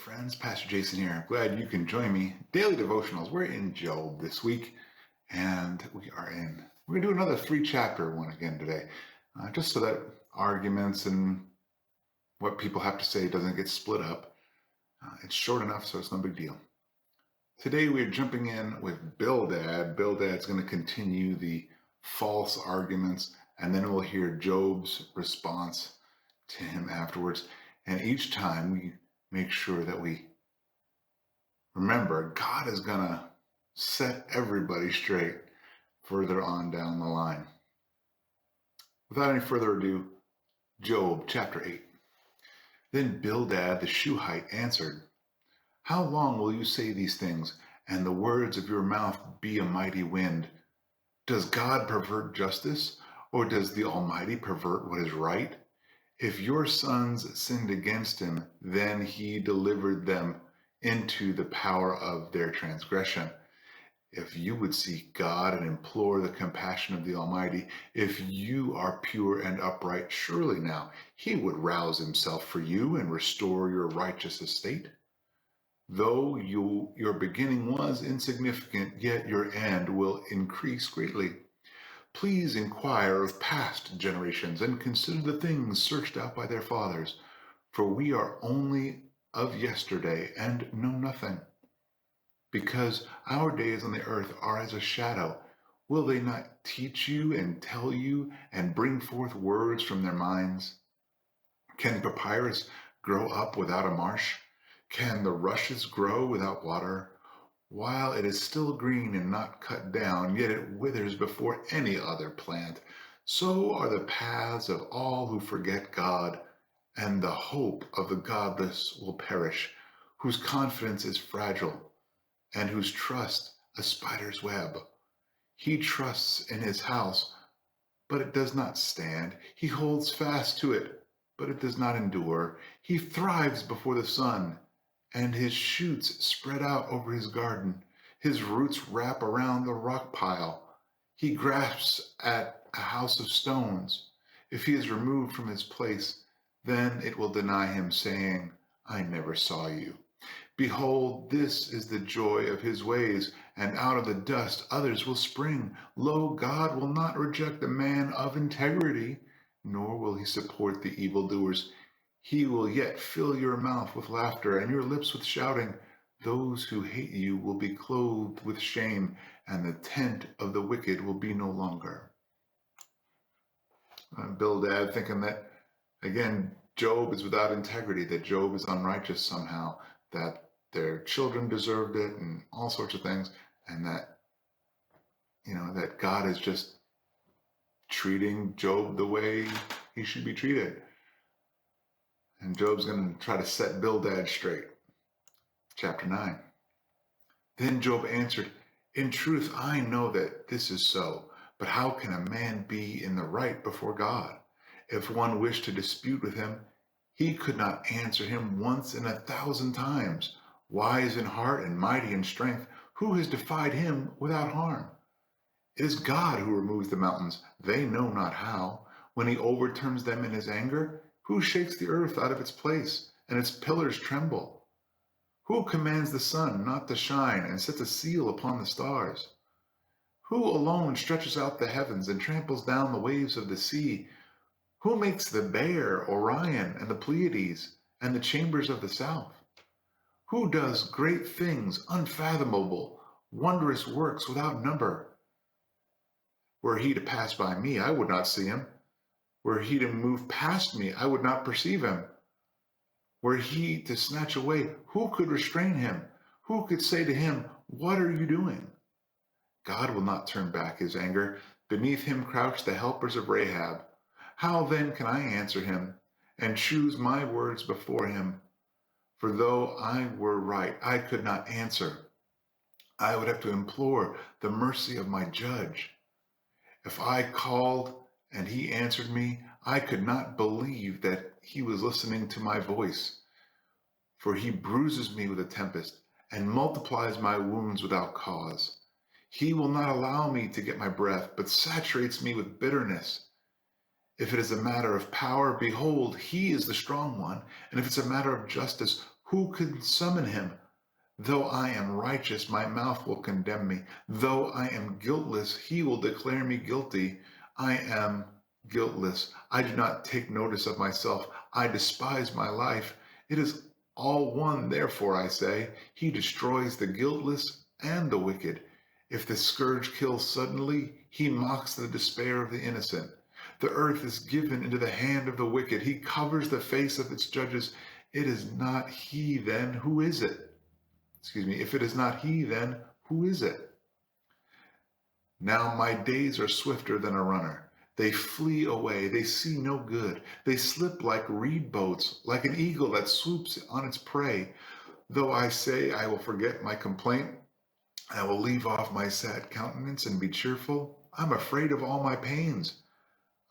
friends. Pastor Jason here. I'm glad you can join me. Daily Devotionals. We're in Job this week, and we're going to do another 3-chapter one again today, just so that arguments and what people have to say doesn't get split up. It's short enough, so it's no big deal. Today we're jumping in with Bildad. Bildad's going to continue the false arguments, and then we'll hear Job's response to him afterwards. And each time we make sure that we remember God is going to set everybody straight further on down the line. Without any further ado, Job chapter 8. Then Bildad the Shuhite answered, "How long will you say these things, and the words of your mouth be a mighty wind? Does God pervert justice, or does the Almighty pervert what is right? If your sons sinned against him, then he delivered them into the power of their transgression. If you would seek God and implore the compassion of the Almighty, if you are pure and upright, surely now he would rouse himself for you and restore your righteous estate. Though your beginning was insignificant, yet your end will increase greatly. Please inquire of past generations and consider the things searched out by their fathers, for we are only of yesterday and know nothing. Because our days on the earth are as a shadow, will they not teach you and tell you and bring forth words from their minds? Can papyrus grow up without a marsh? Can the rushes grow without water? While it is still green and not cut down, yet it withers before any other plant. So are the paths of all who forget God, and the hope of the godless will perish, whose confidence is fragile, and whose trust a spider's web. He trusts in his house, but it does not stand. He holds fast to it, but it does not endure. He thrives before the sun, and his shoots spread out over his garden. His roots wrap around the rock pile. He grasps at a house of stones. If he is removed from his place, then it will deny him, saying, I never saw you. Behold, this is the joy of his ways, and out of the dust others will spring. Lo, God will not reject a man of integrity, nor will he support the evildoers. He will yet fill your mouth with laughter and your lips with shouting. Those who hate you will be clothed with shame, and the tent of the wicked will be no longer." Bildad thinking that, again, Job is without integrity, that Job is unrighteous somehow, that their children deserved it, and all sorts of things, and that, that God is just treating Job the way he should be treated. And Job's going to try to set Bildad straight. Chapter 9. Then Job answered, "In truth, I know that this is so, but how can a man be in the right before God? If one wished to dispute with him, he could not answer him once in 1,000 times. Wise in heart and mighty in strength, who has defied him without harm? It is God who removes the mountains, they know not how. When he overturns them in his anger, who shakes the earth out of its place, and its pillars tremble? Who commands the sun not to shine, and sets a seal upon the stars? Who alone stretches out the heavens, and tramples down the waves of the sea? Who makes the bear, Orion, and the Pleiades, and the chambers of the south? Who does great things unfathomable, wondrous works without number? Were he to pass by me, I would not see him. Were he to move past me, I would not perceive him. Were he to snatch away, who could restrain him? Who could say to him, what are you doing? God will not turn back his anger. Beneath him crouch the helpers of Rahab. How then can I answer him and choose my words before him? For though I were right, I could not answer. I would have to implore the mercy of my judge. If I called and he answered me, I could not believe that he was listening to my voice. For he bruises me with a tempest and multiplies my wounds without cause. He will not allow me to get my breath, but saturates me with bitterness. If it is a matter of power, behold, he is the strong one. And if it's a matter of justice, Who could summon him? Though I am righteous, my mouth will condemn me. Though I am guiltless, he will declare me guilty. I am guiltless. I do not take notice of myself. I despise my life. It is all one, therefore, I say. He destroys the guiltless and the wicked. If the scourge kills suddenly, he mocks the despair of the innocent. The earth is given into the hand of the wicked. He covers the face of its judges. It is not he, then, who is it? If it is not he, then who is it? Now my days are swifter than a runner. They flee away. They see no good. They slip like reed boats, like an eagle that swoops on its prey. Though I say I will forget my complaint, I will leave off my sad countenance and be cheerful. I'm afraid of all my pains.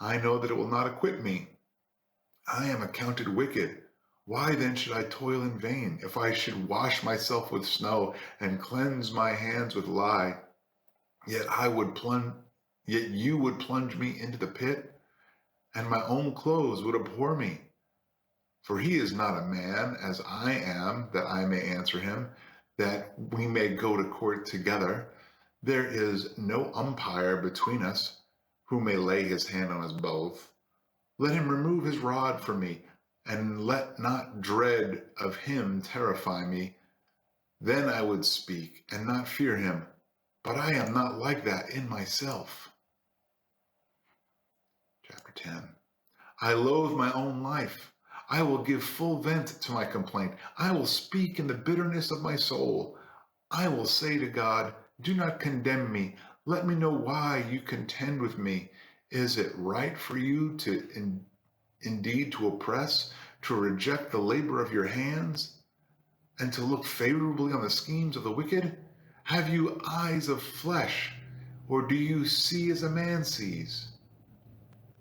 I know that it will not acquit me. I am accounted wicked. Why then should I toil in vain? If I should wash myself with snow and cleanse my hands with lye, yet you would plunge me into the pit, and my own clothes would abhor me. For he is not a man as I am, that I may answer him, that we may go to court together. There is no umpire between us, who may lay his hand on us both. Let him remove his rod from me, and let not dread of him terrify me. Then I would speak and not fear him, but I am not like that in myself. Chapter 10. I loathe my own life. I will give full vent to my complaint. I will speak in the bitterness of my soul. I will say to God, do not condemn me. Let me know why you contend with me. Is it right for you to indeed to oppress, to reject the labor of your hands, and to look favorably on the schemes of the wicked? Have you eyes of flesh, or do you see as a man sees?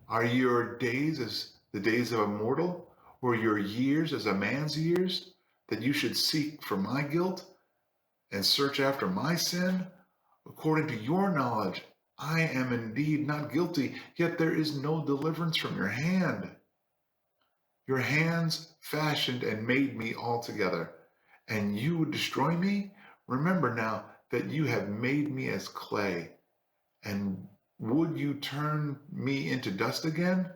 Are your days as the days of a mortal, or your years as a man's years, that you should seek for my guilt and search after my sin? According to your knowledge, I am indeed not guilty, yet there is no deliverance from your hand. Your hands fashioned and made me altogether, and you would destroy me? Remember now that you have made me as clay, and would you turn me into dust again?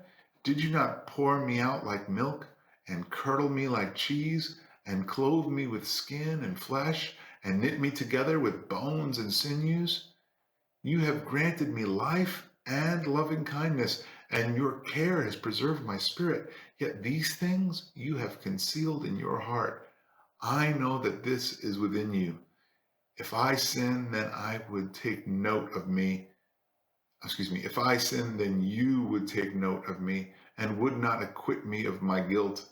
Did you not pour me out like milk, and curdle me like cheese, and clothe me with skin and flesh, and knit me together with bones and sinews? You have granted me life and loving kindness, and your care has preserved my spirit. Yet these things you have concealed in your heart. I know that this is within you. If I sin, then I would take note of me. If I sin, then you would take note of me and would not acquit me of my guilt.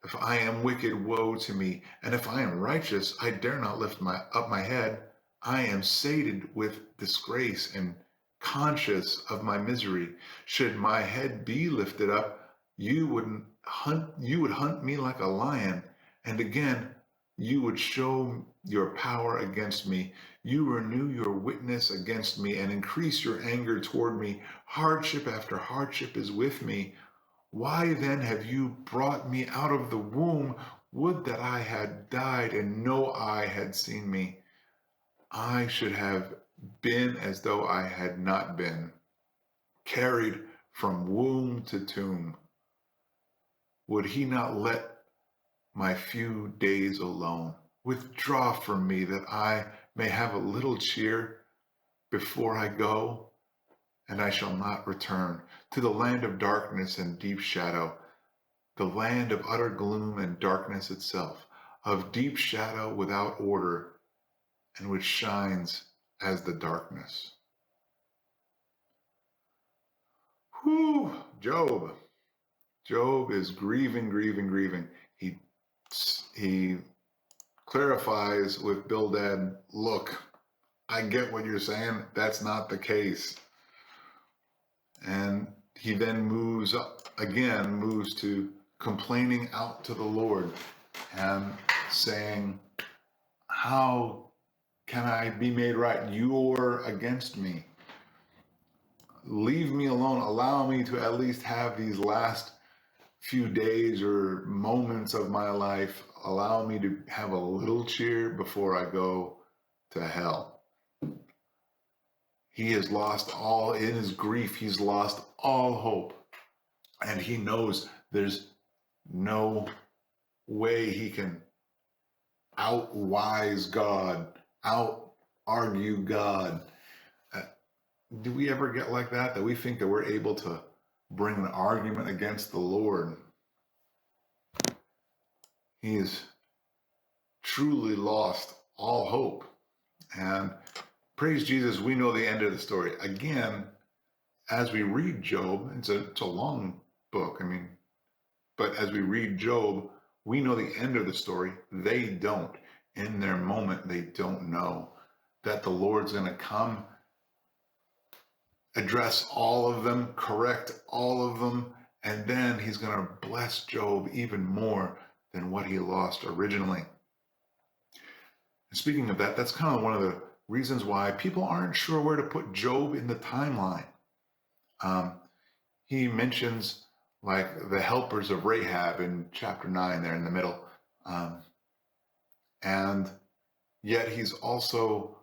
If I am wicked, woe to me. And if I am righteous, I dare not lift up my head. I am sated with disgrace and conscious of my misery. Should my head be lifted up, you would hunt me like a lion, and again you would show your power against me. You renew your witness against me and increase your anger toward me. Hardship after hardship is with me. Why then have you brought me out of the womb? Would that I had died and no eye had seen me. I should have been as though I had not been, carried from womb to tomb. Would he not let my few days alone? Withdraw from me that I may have a little cheer before I go, and I shall not return to the land of darkness and deep shadow, the land of utter gloom and darkness itself, of deep shadow without order, and which shines as the darkness. Whew, Job. Job is grieving. He clarifies with Bildad, look, I get what you're saying. That's not the case. And he then moves to complaining out to the Lord and saying, how can I be made right? You're against me. Leave me alone. Allow me to at least have these last few days or moments of my life allow me to have a little cheer before I go to hell. He has lost all, in his grief, he's lost all hope. And he knows there's no way he can outwise God, out argue God. Do we ever get like that we think that we're able to bring an argument against the Lord? He has truly lost all hope. And praise Jesus, we know the end of the story. Again, as we read Job, it's a long book, but as we read Job, we know the end of the story. They don't. In their moment, they don't know that the Lord's going to come, address all of them, correct all of them, and then he's going to bless Job even more than what he lost originally. And speaking of that, that's kind of one of the reasons why people aren't sure where to put Job in the timeline. He mentions like the helpers of Rahab in chapter 9 there in the middle. And yet he's also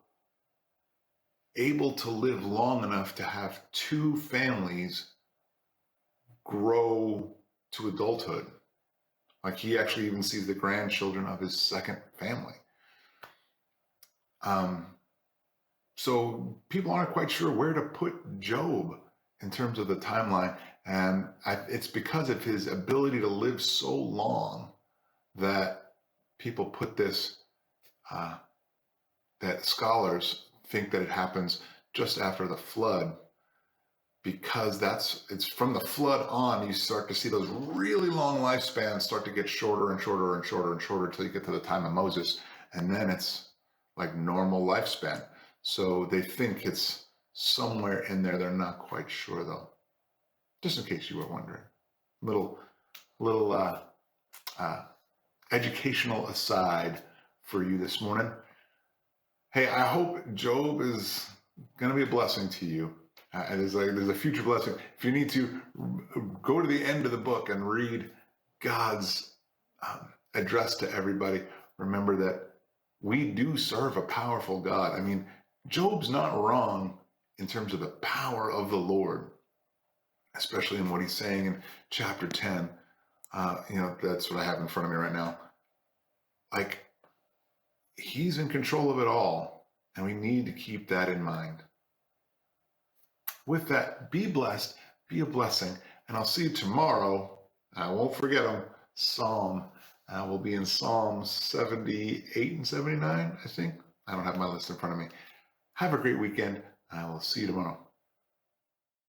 able to live long enough to have two families grow to adulthood. Like he actually even sees the grandchildren of his second family. So people aren't quite sure where to put Job in terms of the timeline. And it's because of his ability to live so long that people put this, that scholars think that it happens just after the flood, because it's from the flood on, you start to see those really long lifespans start to get shorter and shorter and shorter and shorter until you get to the time of Moses. And then it's like normal lifespan. So they think it's somewhere in there. They're not quite sure though. Just in case you were wondering. Little educational aside for you this morning. Hey, I hope Job is going to be a blessing to you. There's a future blessing. If you need to, go to the end of the book and read God's address to everybody. Remember that we do serve a powerful God. Job's not wrong in terms of the power of the Lord, especially in what he's saying in chapter 10. That's what I have in front of me right now. Like, he's in control of it all, and we need to keep that in mind. With that, be blessed, be a blessing, and I'll see you tomorrow. I won't forget them. We'll be in Psalm 78 and 79, I think. I don't have my list in front of me. Have a great weekend. I will see you tomorrow.